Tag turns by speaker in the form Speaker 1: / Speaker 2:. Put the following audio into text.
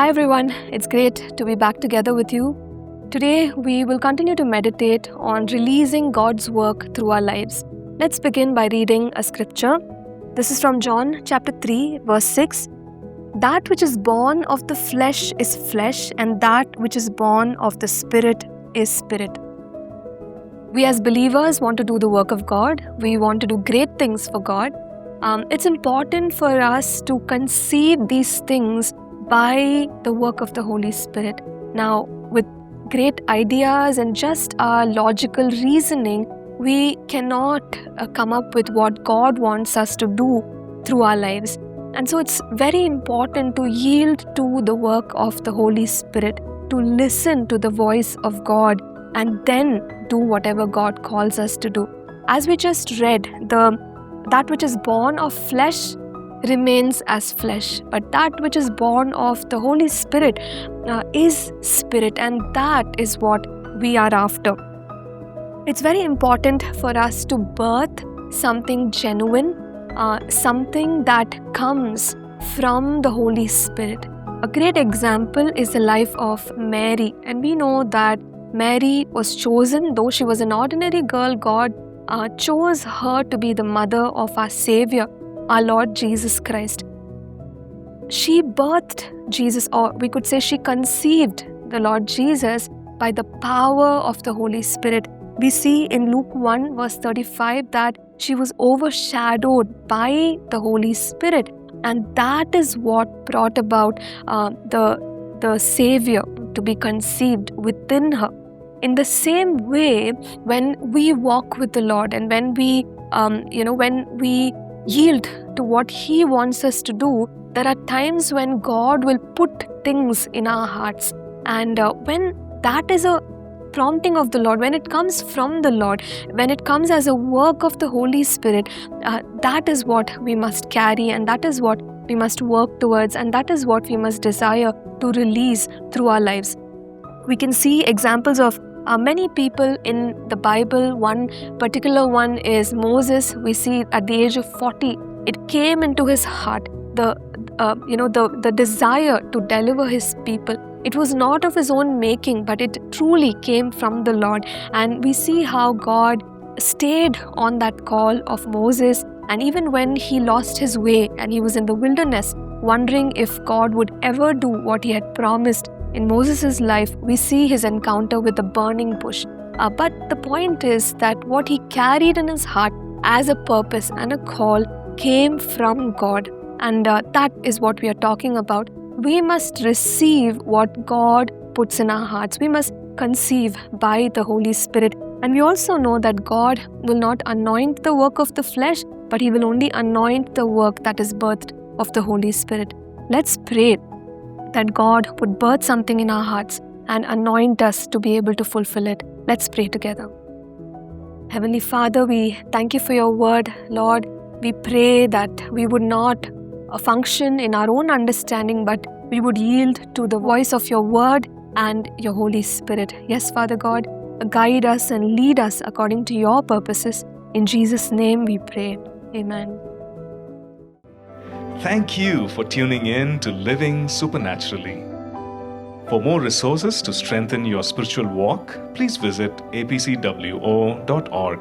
Speaker 1: Hi everyone, it's great to be back together with you. Today we will continue to meditate on releasing God's work through our lives. Let's begin by reading a scripture. This is from John chapter 3 verse 6. That which is born of the flesh is flesh, and that which is born of the Spirit is spirit. We as believers want to do the work of God. We want to do great things for God. It's important for us to conceive these things by the work of the Holy Spirit. Now, with great ideas and just our logical reasoning, we cannot come up with what God wants us to do through our lives. And so it's very important to yield to the work of the Holy Spirit, to listen to the voice of God, and then do whatever God calls us to do. As we just read, that which is born of flesh remains as flesh, but that which is born of the Holy Spirit is spirit, and that is what we are after. It's very important for us to birth something genuine, something that comes from the Holy Spirit. A great example is the life of Mary, and we know that Mary was chosen. Though she was an ordinary girl, God chose her to be the mother of our Savior, our Lord Jesus Christ. She birthed Jesus, or we could say she conceived the Lord Jesus by the power of the Holy Spirit. We see in Luke 1 verse 35 that she was overshadowed by the Holy Spirit, and that is what brought about the Savior to be conceived within her. In the same way, when we walk with the Lord and when we yield to what He wants us to do, there are times when God will put things in our hearts, and when that is a prompting of the Lord, when it comes from the Lord, when it comes as a work of the Holy Spirit, that is what we must carry, and that is what we must work towards, and that is what we must desire to release through our lives. We can see examples of many people in the Bible. One particular one is Moses. We see at the age of 40, it came into his heart, the desire to deliver his people. It was not of his own making, but it truly came from the Lord. And we see how God stayed on that call of Moses. And even when he lost his way and he was in the wilderness, wondering if God would ever do what he had promised in Moses' life, we see his encounter with the burning bush. But the point is that what he carried in his heart as a purpose and a call came from God. And that is what we are talking about. We must receive what God puts in our hearts. We must conceive by the Holy Spirit. And we also know that God will not anoint the work of the flesh, but He will only anoint the work that is birthed of the Holy Spirit. Let's pray that God would birth something in our hearts and anoint us to be able to fulfill it. Let's pray together. Heavenly Father, we thank You for Your word. Lord, we pray that we would not function in our own understanding, but we would yield to the voice of Your word and Your Holy Spirit. Yes, Father God, guide us and lead us according to Your purposes. In Jesus' name we pray. Amen.
Speaker 2: Thank you for tuning in to Living Supernaturally. For more resources to strengthen your spiritual walk, please visit apcwo.org.